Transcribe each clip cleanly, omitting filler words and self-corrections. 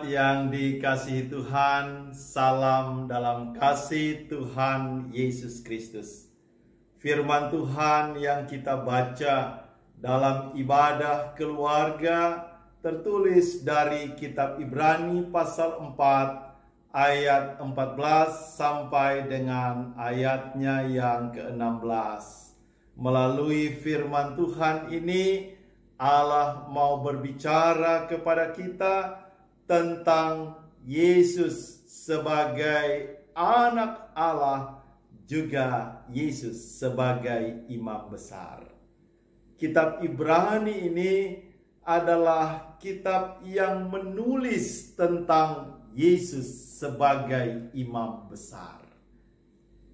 yang dikasihi Tuhan, salam dalam kasih Tuhan Yesus Kristus. Firman Tuhan yang kita baca dalam ibadah keluarga tertulis dari kitab Ibrani pasal 4 ayat 14 sampai dengan ayatnya yang ke-16. Melalui firman Tuhan ini Allah mau berbicara kepada kita tentang Yesus sebagai anak Allah, juga Yesus sebagai imam besar. Kitab Ibrani ini adalah kitab yang menulis tentang Yesus sebagai imam besar.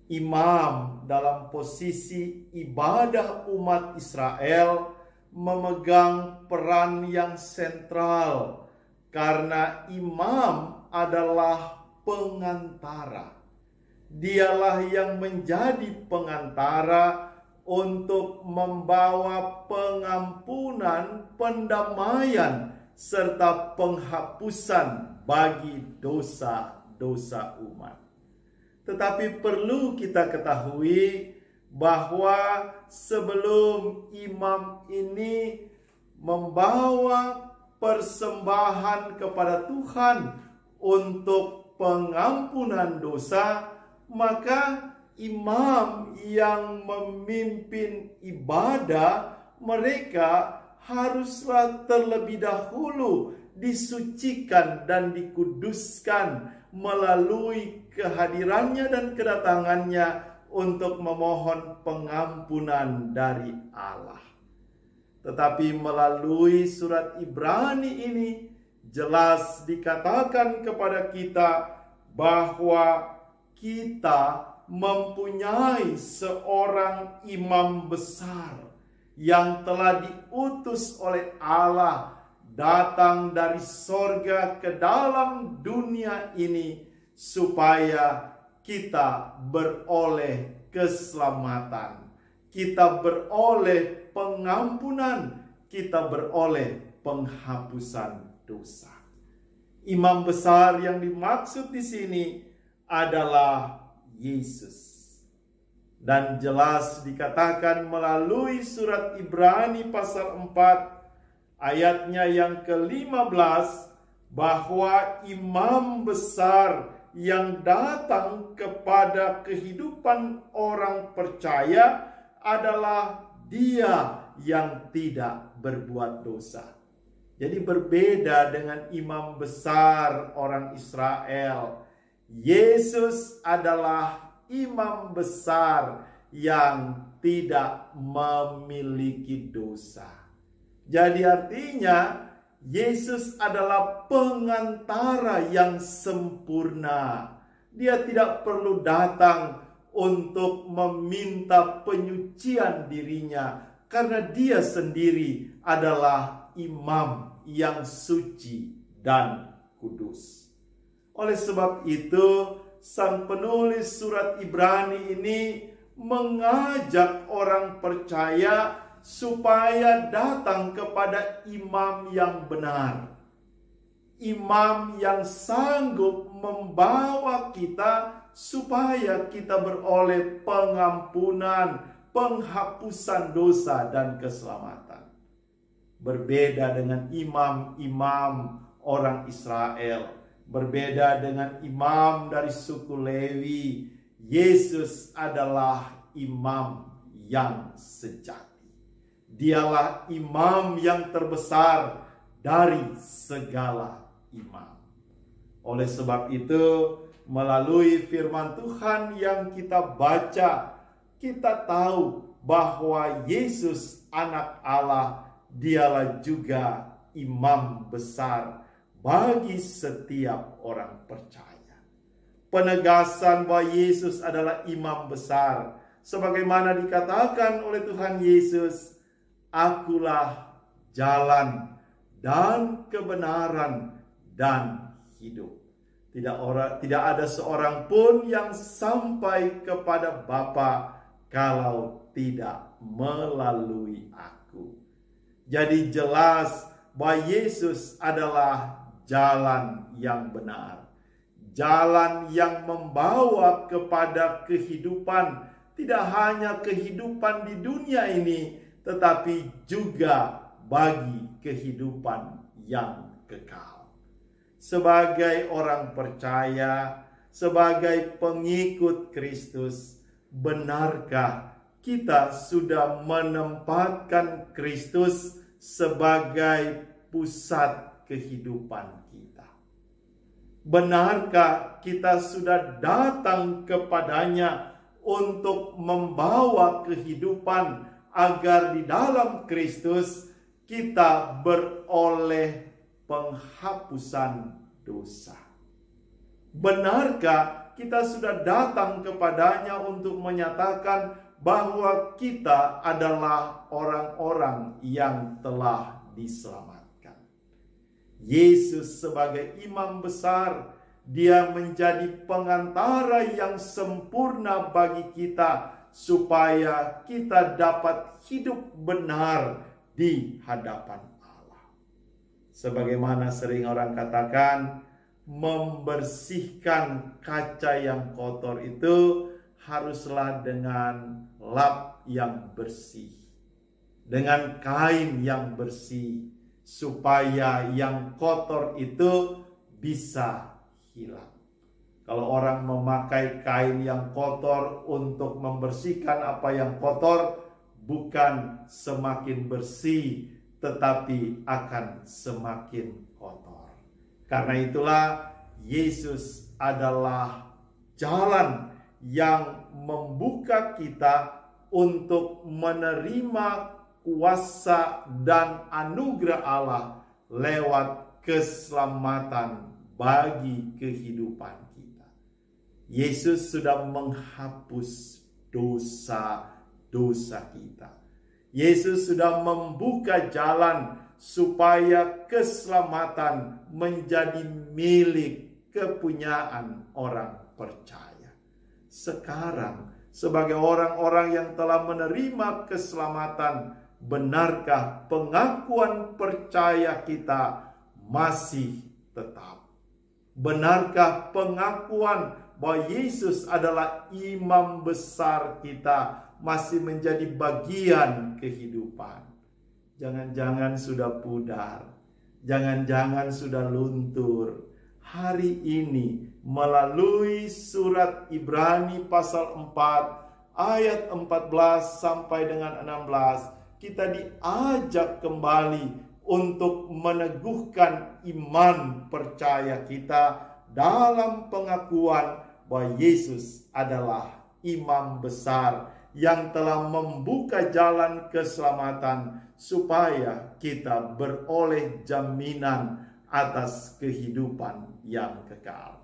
Imam dalam posisi ibadah umat Israel memegang peran yang sentral, karena imam adalah pengantara. Dialah yang menjadi pengantara untuk membawa pengampunan, pendamaian, serta penghapusan bagi dosa-dosa umat. Tetapi perlu kita ketahui bahwa sebelum imam ini membawa persembahan kepada Tuhan untuk pengampunan dosa, maka imam yang memimpin ibadah mereka haruslah terlebih dahulu disucikan dan dikuduskan melalui kehadirannya dan kedatangannya untuk memohon pengampunan dari Allah. Tetapi melalui surat Ibrani ini jelas dikatakan kepada kita bahwa kita mempunyai seorang imam besar yang telah diutus oleh Allah datang dari sorga ke dalam dunia ini supaya kita beroleh keselamatan, kita beroleh pengampunan, kita beroleh penghapusan dosa. Imam besar yang dimaksud di sini adalah Yesus. Dan jelas dikatakan melalui surat Ibrani pasal 4 ayatnya yang ke-15 bahwa imam besar yang datang kepada kehidupan orang percaya adalah Dia yang tidak berbuat dosa. Jadi berbeda dengan imam besar orang Israel. Yesus adalah imam besar yang tidak memiliki dosa. Jadi artinya Yesus adalah pengantara yang sempurna. Dia tidak perlu datang untuk meminta penyucian dirinya, karena dia sendiri adalah imam yang suci dan kudus. Oleh sebab itu, sang penulis surat Ibrani ini mengajak orang percaya supaya datang kepada imam yang benar. Imam yang sanggup membawa kita supaya kita beroleh pengampunan, penghapusan dosa dan keselamatan. Berbeda dengan imam-imam orang Israel, berbeda dengan imam dari suku Lewi, Yesus adalah imam yang sejati. Dialah imam yang terbesar dari segala imam. Oleh sebab itu, melalui firman Tuhan yang kita baca, kita tahu bahwa Yesus anak Allah, dialah juga imam besar bagi setiap orang percaya. Penegasan bahwa Yesus adalah imam besar, sebagaimana dikatakan oleh Tuhan Yesus, "Akulah jalan dan kebenaran dan hidup. Tidak ada seorang pun yang sampai kepada Bapa kalau tidak melalui aku." Jadi jelas bahwa Yesus adalah jalan yang benar. Jalan yang membawa kepada kehidupan, tidak hanya kehidupan di dunia ini, tetapi juga bagi kehidupan yang kekal. Sebagai orang percaya, sebagai pengikut Kristus, benarkah kita sudah menempatkan Kristus sebagai pusat kehidupan kita? Benarkah kita sudah datang kepadanya untuk membawa kehidupan agar di dalam Kristus kita beroleh penghapusan dosa? Benarkah kita sudah datang kepadanya untuk menyatakan bahwa kita adalah orang-orang yang telah diselamatkan? Yesus sebagai imam besar, dia menjadi pengantara yang sempurna bagi kita, supaya kita dapat hidup benar di hadapan Allah. Sebagaimana sering orang katakan, membersihkan kaca yang kotor itu haruslah dengan lap yang bersih, dengan kain yang bersih, supaya yang kotor itu bisa hilang. Kalau orang memakai kain yang kotor untuk membersihkan apa yang kotor, bukan semakin bersih, tetapi akan semakin kotor. Karena itulah Yesus adalah jalan yang membuka kita untuk menerima kuasa dan anugerah Allah lewat keselamatan bagi kehidupan kita. Yesus sudah menghapus dosa-dosa kita. Yesus sudah membuka jalan supaya keselamatan menjadi milik kepunyaan orang percaya. Sekarang, sebagai orang-orang yang telah menerima keselamatan, benarkah pengakuan percaya kita masih tetap? Benarkah pengakuan bahwa Yesus adalah imam besar kita masih menjadi bagian kehidupan? Jangan-jangan sudah pudar, jangan-jangan sudah luntur. Hari ini melalui surat Ibrani pasal 4 ayat 14 sampai dengan 16, kita diajak kembali untuk meneguhkan iman percaya kita dalam pengakuan bahwa Yesus adalah imam besar yang telah membuka jalan keselamatan supaya kita beroleh jaminan atas kehidupan yang kekal.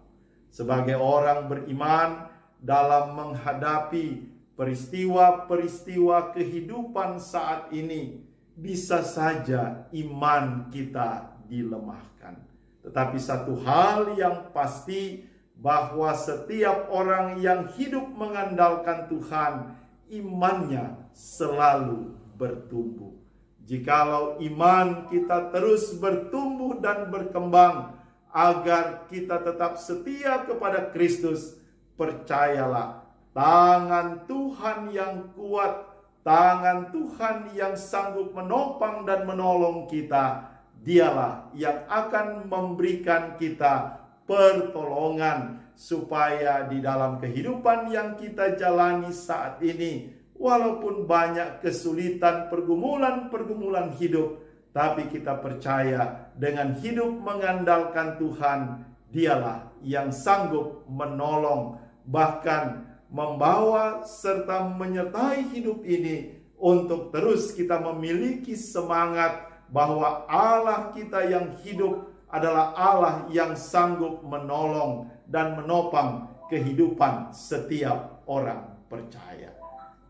Sebagai orang beriman dalam menghadapi peristiwa-peristiwa kehidupan saat ini, bisa saja iman kita dilemahkan. Tetapi satu hal yang pasti, bahwa setiap orang yang hidup mengandalkan Tuhan, imannya selalu bertumbuh. Jikalau iman kita terus bertumbuh dan berkembang, agar kita tetap setia kepada Kristus, percayalah, tangan Tuhan yang kuat, tangan Tuhan yang sanggup menopang dan menolong kita, dialah yang akan memberikan kita pertolongan, supaya di dalam kehidupan yang kita jalani saat ini, walaupun banyak kesulitan, pergumulan hidup, tapi kita percaya dengan hidup mengandalkan Tuhan, dialah yang sanggup menolong, bahkan membawa serta menyertai hidup ini, untuk terus kita memiliki semangat bahwa Allah kita yang hidup adalah Allah yang sanggup menolong dan menopang kehidupan setiap orang percaya.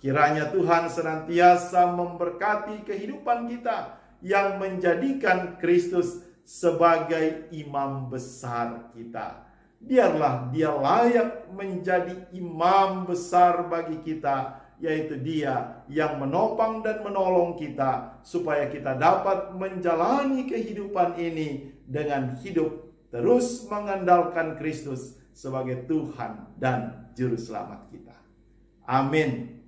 Kiranya Tuhan senantiasa memberkati kehidupan kita, yang menjadikan Kristus sebagai imam besar kita. Biarlah dia layak menjadi imam besar bagi kita, yaitu dia yang menopang dan menolong kita, supaya kita dapat menjalani kehidupan ini dengan hidup terus mengandalkan Kristus sebagai Tuhan dan Juru Selamat kita. Amin.